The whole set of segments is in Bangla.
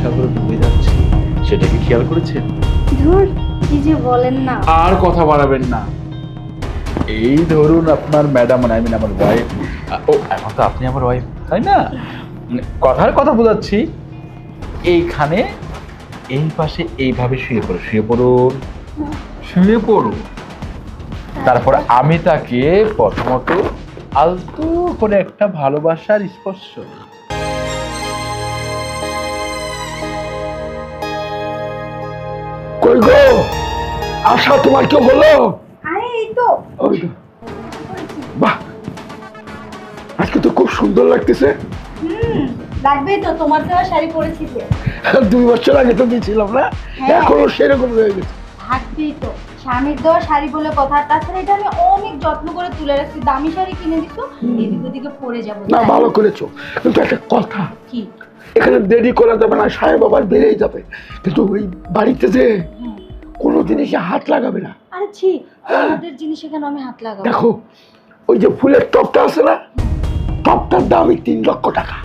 সাগরে ডুবে যাচ্ছি, সেটা কি খেয়াল করেছেন? ধুর, কি যে বলেন না। আর কথা বাড়াবেন না। এই ধরুন আপনার ম্যাডাম, মানে আমার ওয়াইফ। ও এখন তো আপনি আমার ওয়াইফ, তাই না? কথার কথা বোঝাচ্ছি। এইখানে এই পাশে এইভাবে শুয়ে পড়ো, শুয়ে পড়ুন, শুয়ে পড়ুন। তারপর আমি তাকে প্রথমত আলতো করে একটা ভালোবাসার স্পর্শ। কই গো আশা, তোমার কেউ হলো? আরে এই তো। ওই তো। বাহ, আজকে তো খুব সুন্দর লাগতেছে। লাগবেই তো, তোমার দেওয়া শাড়ি পরেছি যে। 2 বছর আগে তো দিয়েছিলাম না, হ্যাঁ। এখনো সেরকম রয়ে গেছে। থাকবেই তো, স্বামীর দেওয়া শাড়ি বলে কথা। তাছাড়া এটা আমি অনেক যত্ন করে তুলে রাখছি, দামি শাড়ি কিনে দিছো, এদিক ওদিকে পরে যাবো। না, ভালো করেছো, কিন্তু একটা কথা, কি? এখানে দেরি করা যাবে না, সাহেব আবার বেড়েই যাবে। কিন্তু ওই বাড়িতে যে কোনো জিনিসে হাত লাগাবে না। আরে ছি, আমাদের জিনিস এখানে আমি হাত লাগাবো? দেখো, ওই যে ফুলের টপটা আছে না, টপটার দামই 3 লক্ষ টাকা।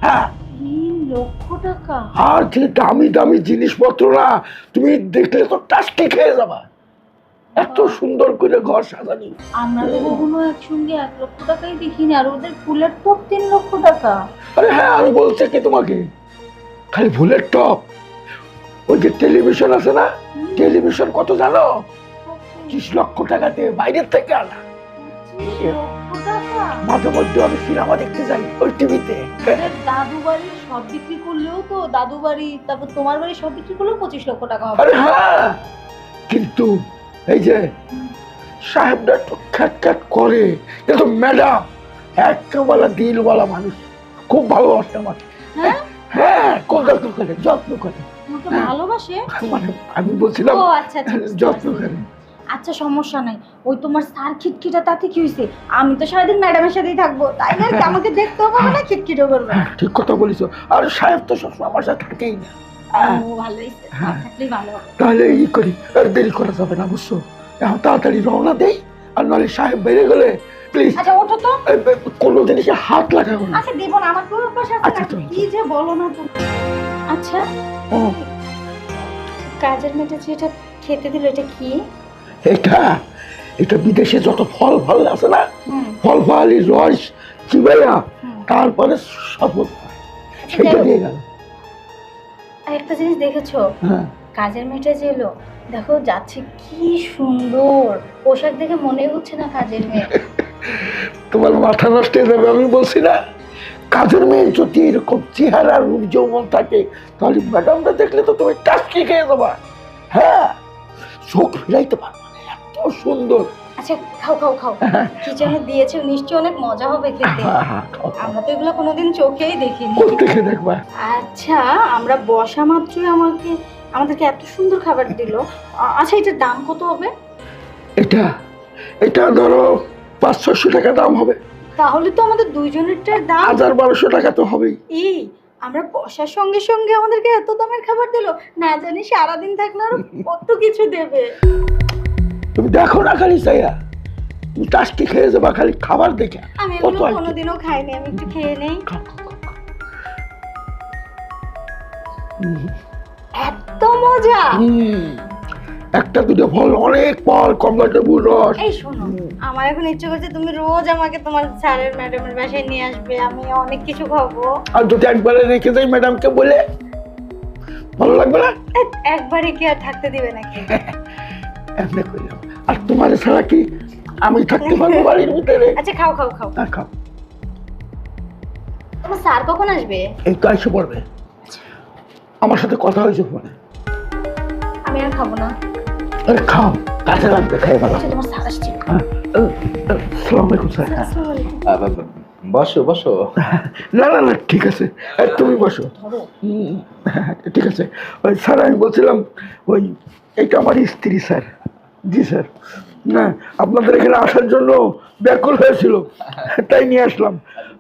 হ্যাঁ, 3 লক্ষ টাকা? আর যে দামি দামি জিনিসপত্র না, তুমি দেখলে তো টাস্কি খেয়ে যাবা, এত সুন্দর করে ঘর সাজানি। আমরা তো কখনো একসঙ্গে 1 লক্ষ টাকাই দেখিনি, আর ওদের ফুলের টপ 3 লক্ষ টাকা। আরে হ্যাঁ, আমি বলছি কি তোমাকে, খালি ফুলের টপ। ওই যে টেলিভিশন আছে না, টেলিভিশন কত জানো? 30 লক্ষ টাকাতে বাইরের থেকে আনা। 25 লক্ষ টাকা? মাঝে মধ্যে আমি সিনেমা দেখতে যাই ওই টিভিতে। ওদের দাদু বাড়ির সব বিক্রি করলেও তো, দাদু বাড়ি তারপর তোমার বাড়ি সব বিক্রি করলেও 25 লক্ষ টাকা হবে। আরে হ্যাঁ, কিন্তু এই যে সাহেবরা একটু খ্যাট খ্যাট করে, কিন্তু ম্যাডাম একেবারে দিলওয়ালা মানুষ, খুব ভালোবাসে আমাকে। হ্যাঁ? হ্যাঁ, খুব যত্ন করে, যত্ন করে। তোমাকে ভালোবাসে? মানে আমি বলছিলাম ও আচ্ছা আচ্ছা, যত্ন করে। আচ্ছা সমস্যা নাই। ওই তোমার স্যার খিটখিটা, তাতে কি হয়েছে? আমি তো সারাদিন ম্যাডামের সাথেই থাকবো, তাই না? কি আমাকে দেখতেও পাবে না, খিটখিটও করবে না? ঠিক কথা বলিস। আর সাহেব তো সবসময় আমার সাথে থাকেই না। ও ভালো হয়েছে, থাকলেই ভালো হবে। তাহলে ই করি, আর দেরি করা যাবে না অবশ্য, এখন তাড়াতাড়ি রওনা দেই, আর নাহলে সাহেব বেড়ে গেলে প্লিজ আচ্ছা ওঠো তো। কোনো জিনিসে হাত লাগাবো না। আচ্ছা দেবো না, আমার পুরো পাশে আছে আচ্ছা, না। চলো, কি যে বলো না তুমি। আচ্ছা, ও, কাজের মেয়েটা যেটা খেতে দিল, এটা কি? এটা এটা বিদেশে যত ফল ফল আছে না, হুম। ফল ফলালি রস চিবাইয়া তারপরে শপথ সেটা দিয়ে গেল। আর একটা জিনিস দেখেছো, হ্যাঁ, কাজের মেয়েটা যে এলো, দেখো যাচ্ছে কি সুন্দর পোশাক, দেখে মনে হচ্ছে না কাজের মেয়ে। তোমার মাথা নষ্ট হয়ে যাবে, আমি বলছি না, কাজের মেয়ে যদি এরকম চেহারা রূপ যৌবন থাকে, তাহলে ম্যাডামটা দেখলে তো তুমি টাস্কি খেয়ে যাবা। হ্যাঁ, চোখ ফিরাইতে পারবে না, এত সুন্দর। আচ্ছা খাও খাও খাও, কি যেন দিয়েছে, নিশ্চয়ই অনেক মজা হবে খেতে। হ্যাঁ, হ্যাঁ, খাও, খাও। আমরা তো এগুলো কোনোদিন চোখেই দেখিনি। কোত্থেকে দেখবা? আচ্ছা, আমরা বসা মাত্রই আমাদেরকে এত সুন্দর খাবার দিল। আচ্ছা এটার দাম কত হবে? এটা এটা ধরো 500-600 টাকা দাম হবে। তাহলে তো আমাদের দুইজনেরটার দাম 1000-1200 টাকা তো হবেই। এই, আমরা বসার সঙ্গে সঙ্গে আমাদেরকে এত দামের খাবার দিল, না জানি সারাদিন থাকলে আরো কত কিছু দেবে। তুমি দেখো না খালি চাইয়া, তুমি টাস্কি খেয়ে যাবা খালি খাবার দেখে। আমি কত এগুলো item। কোনোদিনও খাইনি, আমি একটু খেয়ে নেই। খাও, খাও, খাও, খাও। এত মজা! একটা দুটো ফল, অনেক ফল, কমলা লেবুর রস। এই শোনো, আমার এখন ইচ্ছে করছে তুমি রোজ আমাকে তোমার স্যারের ম্যাডামের বাসায় নিয়ে আসবে, আমি অনেক কিছু খাবো। আর যদি একবারে রেখে যাই ম্যাডামকে বলে, ভালো লাগবে না? একবারে কি আর থাকতে দিবে নাকি? এমনি করলাম। আর তোমার ছাড়া কি আমি থাকতে পারবো বাড়ির ভিতরে? আচ্ছা খাও খাও খাও। না, খাও। তোমার স্যার কখন আসবে? এই তো এসে পড়বে, আমার সাথে কথা হয়েছে ফোনে। আমি আর খাবো না। আরে খাও, কাছে লাগবে, খাই ভালো। আচ্ছা তোমার স্যার আসছে। আসসালামু আলাইকুম স্যার। আসসালামু আলাইকুম। বসো বসো। না না না, ঠিক আছে, তুমি বসো। ঠিক আছে। ওই স্যার, আমি বলছিলাম, ওই এটা আমার স্ত্রী স্যার। জি স্যার, না আপনাদের এখানে আসার জন্য ব্যাকুল হয়েছিল, তাই নিয়ে আসলাম।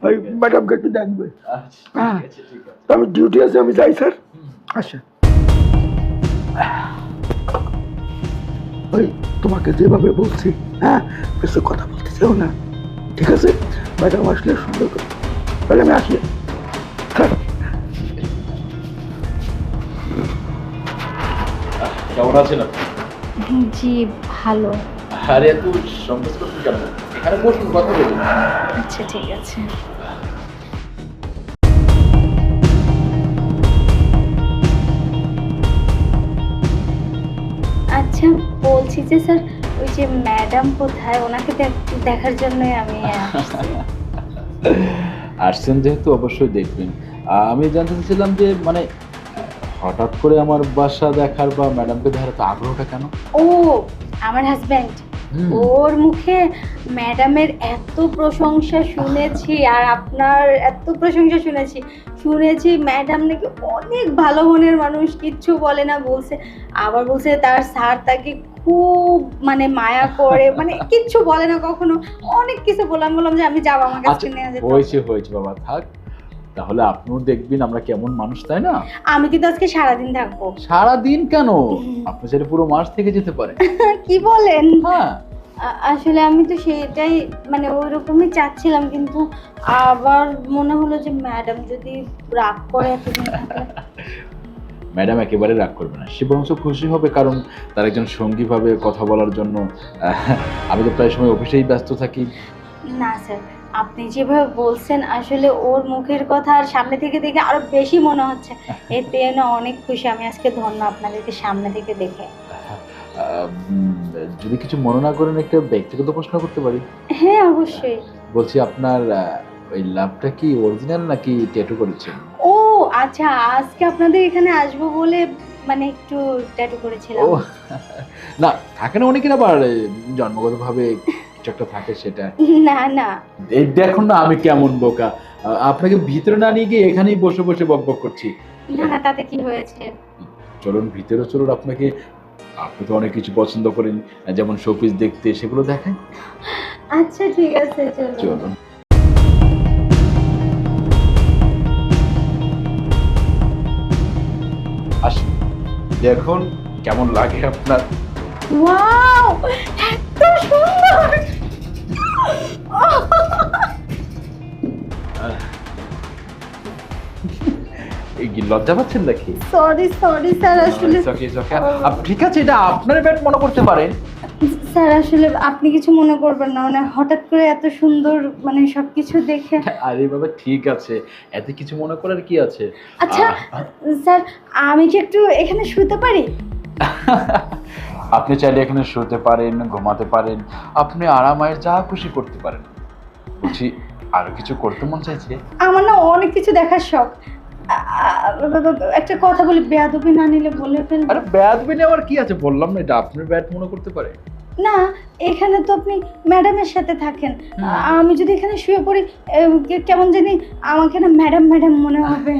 ওই ম্যাডামকে একটু দেখবে। হ্যাঁ, তো আমি ডিউটি আছে, আমি যাই স্যার। আচ্ছা, ওই তোমাকে যেভাবে বলছি, হ্যাঁ, কিছু কথা বলতে চাও না, ঠিক আছে? ম্যাডাম আসলে সুন্দর করে, তাহলে আমি আসি স্যার। কেমন আছেন আপনি? জি ভালো। আরে এত সংকোচ করছেন কেন? এখানে বসুন, কথা বলুন। আচ্ছা ঠিক আছে। আচ্ছা বলছি যে স্যার ওই যে ম্যাডাম কোথায়, ওনাকে দেখার জন্যই আমি আসছি। আসছেন যেহেতু অবশ্যই দেখবেন। আমি জানতে চাচ্ছিলাম যে মানে হঠাৎ করে আমার বাসা দেখার বা ম্যাডামকে দেখার এত আগ্রহটা কেন? ও আমার হাজব্যান্ড, হুম। ওর মুখে ম্যাডামের এত প্রশংসা শুনেছি আর আপনার এত প্রশংসা শুনেছি ম্যাডাম নাকি অনেক ভালো মনের মানুষ, কিচ্ছু বলে না, বলছে আবার বলছে তার স্যার তাকে খুব মানে মায়া করে, মানে কিচ্ছু বলে না কখনো, অনেক কিছু বললাম যে আমি যাবো, আমার কাছে নিয়ে যেতে হবে। হয়েছে বাবা, থাক। তাহলে আপনিও দেখবেন আমরা কেমন মানুষ, তাই না? আমি কিন্তু আজকে সারাদিন থাকবো। সারাদিন কেন? আপনি চাইলে পুরো মাস থেকে যেতে পারেন। কি বলেন? হ্যাঁ। আসলে আমি তো সেটাই মানে ওইরকমই চাচ্ছিলাম, কিন্তু আবার মনে হলো যে ম্যাডাম যদি রাগ করে এতদিন থাকলে। ম্যাডাম একেবারে রাগ করবে না, সে বরঞ্চ খুশি হবে, কারণ তার একজন সঙ্গী ভাবে কথা বলার জন্য আমি তো প্রায় সময় অফিসেই ব্যস্ত থাকি। না স্যার, আপনি যেভাবে বলছেন আসলে ওর মুখের কথা আর সামনে থেকে দেখে আরো বেশি মনে হচ্ছে, এতে না অনেক খুশি আমি আজকে, ধন্য আপনাদেরকে সামনে থেকে দেখে। যদি কিছু মনে না করেন একটা ব্যক্তিগত প্রশ্ন করতে পারি? হ্যাঁ অবশ্যই। বলছি আপনার ওই লাভটা কি অরিজিনাল নাকি ট্যাটু করেছেন? ও আচ্ছা, আজকে আপনাদের এখানে আসবো বলে মানে একটু ট্যাটু করেছিলাম। ও না, থাকে না অনেকের আবার জন্মগতভাবে কিছু একটা থাকে সেটা। না না এই দেখুন না আমি কেমন বোকা, আপনাকে ভিতরে না নিয়ে গিয়ে এখানেই বসে বসে বকবক করছি। না না, তাতে কি হয়েছে? চলুন ভিতরে চলুন, আপনাকে, আপনি তো অনেক কিছু পছন্দ করেন, যেমন শোপিস দেখতে, সেগুলো দেখাই। আচ্ছা ঠিক আছে চলুন। চলুন। আসুন, দেখুন কেমন লাগে আপনার। ওয়াও, এত সুন্দর! এই কি লজ্জা পাচ্ছেন নাকি? সরি স্যার, আসলে It's okay, it's okay. ঠিক আছে, এটা আপনার ব্যাট মনে করতে পারেন। স্যার আসলে আপনি কিছু মনে করবেন না, মানে হঠাৎ করে এত সুন্দর মানে সবকিছু দেখে। আরে বাবা ঠিক আছে, এতে কিছু মনে করার কি আছে? আচ্ছা স্যার, আমি কি একটু এখানে শুতে পারি? আপনি চাইলে এখানে শুতে পারেন, ঘুমাতে পারেন, আপনি আরামায়ের যা খুশি করতে পারেন। বলছি আরো কিছু করতে মন চাইছে? আমার না অনেক কিছু দেখার শখ। একটা কথা বলি, বেয়াদবি না নিলে বলে ফেলবো। আরে বেয়াদবি নেওয়ার কি আছে, বললাম না এটা আপনার ব্যাট মনে করতে পারে। না, এখানে তো আপনি ম্যাডামের সাথে থাকেন, আমি যদি এখানে শুয়ে পড়ি কেমন জানি আমাকে না ম্যাডাম মনে হবে।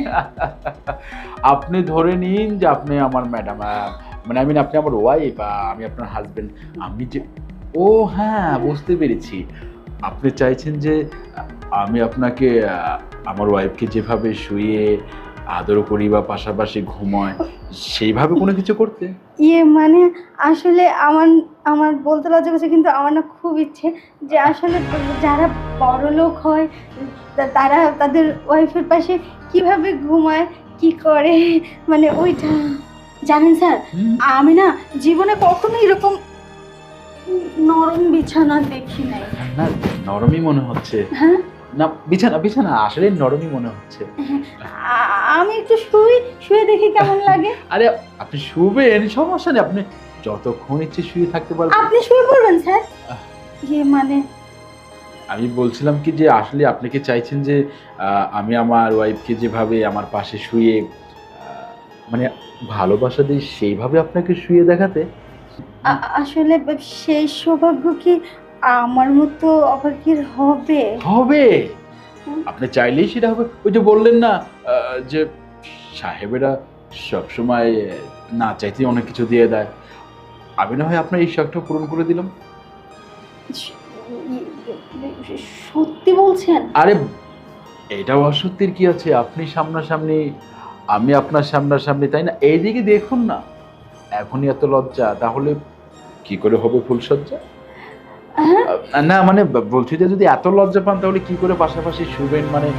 আপনি ধরে নিন যে আপনি আমার ম্যাডাম, মানে আমি আপনি আমার ওয়াইফ, আমি আপনার হাজবেন্ড। আমি যে, ও হ্যাঁ বুঝতে পেরেছি, আপনি চাইছেন যে আমি আপনাকে আমার ওয়াইফকে যেভাবে শুয়ে আদর করি বা পাশাপাশি ঘুমায় সেইভাবে কোনো কিছু করতে। মানে আসলে আমার আমার বলতে লজ্জা করছে, কিন্তু আমার না খুব ইচ্ছে যে আসলে যারা বড় লোক হয় তারা তাদের ওয়াইফের পাশে কিভাবে ঘুমায়, কি করে, মানে ওইটা জানেন স্যার, আমি না জীবনে কখনো এরকম নরম বিছানা দেখি নাই। না নরমই মনে হচ্ছে। হ্যাঁ না বিছানা আসলে নরমই মনে হচ্ছে। আমি একটু শুয়ে দেখি কেমন লাগে। আরে আপনি শুবেন, সমস্যা নেই, আপনি যতক্ষণ ইচ্ছে শুয়ে থাকতে পারবেন। আপনি শুয়ে পড়বেন স্যার? মানে আমি বলছিলাম কি যে আসলে আপনি কি চাইছেন যে আমি আমার ওয়াইফকে যেভাবে আমার পাশে শুয়ে মানে ভালোবাসা দিই সেইভাবে আপনাকে শুয়ে দেখাতে? আসলে সেই সৌভাগ্য কি আমার মতো অভাগীর হবে? হবে, আপনি চাইলেই সেটা হবে। ওই যে বললেন না যে সাহেবেরা সবসময় না চাইতে অনেক কিছু দিয়ে দেয়, আমি না হয় আপনার এই শখটা পূরণ করে দিলাম। সত্যি বলছেন? আরে এটাও অসত্যির কি আছে, আপনি সামনাসামনি, আমি আপনার সামনাসামনি, তাই না? এইদিকে দেখুন না, এখনই এত লজ্জা, তাহলে কি করে হবে ফুলসজ্জা? না মানে বলছি যে যদি এত লজ্জা পান তাহলে কি করে পাশাপাশি শুবেন, মানে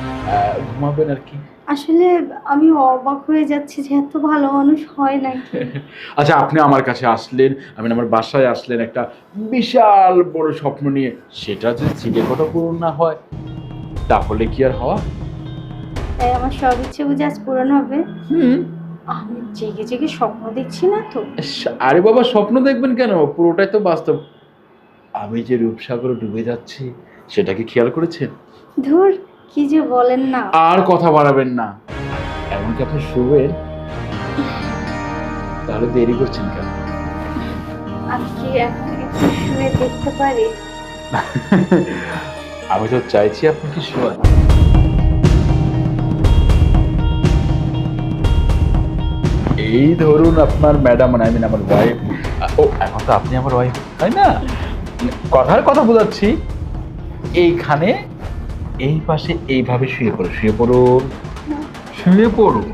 ঘুমাবেন আর কি? আসলে আমি অবাক হয়ে যাচ্ছি যে এত ভালো মানুষ হয় নাকি। আচ্ছা, আপনি আমার কাছে আসলেন, আমি আমার বাসায় আসলেন একটা বিশাল বড় স্বপ্ন নিয়ে, সেটা যদি ছিটে ফোটা পূরণ না হয় তাহলে কি আর হওয়া? তাই আমার সব ইচ্ছে বুঝে আজ পূরণ হবে। হুম। আমি জেগে জেগে স্বপ্ন দেখছি না তো। আরে বাবা, স্বপ্ন দেখবেন কেন? পুরোটাই তো বাস্তব। আমি যে রূপসাগরে ডুবে যাচ্ছি সেটা কি খেয়াল করেছেন? ধুর, কি যে বলেন না। আর কথা বাড়াবেন না। এমনকি আপনি শুবেন, তাহলে দেরি করছেন কেন? আমি কি এখন একটু শুয়ে দেখতে পারি? আমি তো চাইছি আপনি কি শোয়ান। এই ধরুন আপনার ম্যাডাম, মানে আই মিন আমার ওয়াইফ। ও, এখন তো আপনি আমার ওয়াইফ, তাই না? কথার কথা বোঝাচ্ছি, এইখানে এই পাশে এইভাবে শুয়ে পড়ো, শুয়ে পড়ুন, শুয়ে পড়ুন।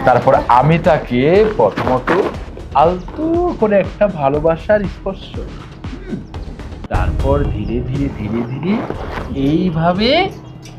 তারপর আমি তাকে প্রথমত আলতো করে একটা ভালোবাসার স্পর্শ, তারপর ধীরে ধীরে ধীরে ধীরে এইভাবে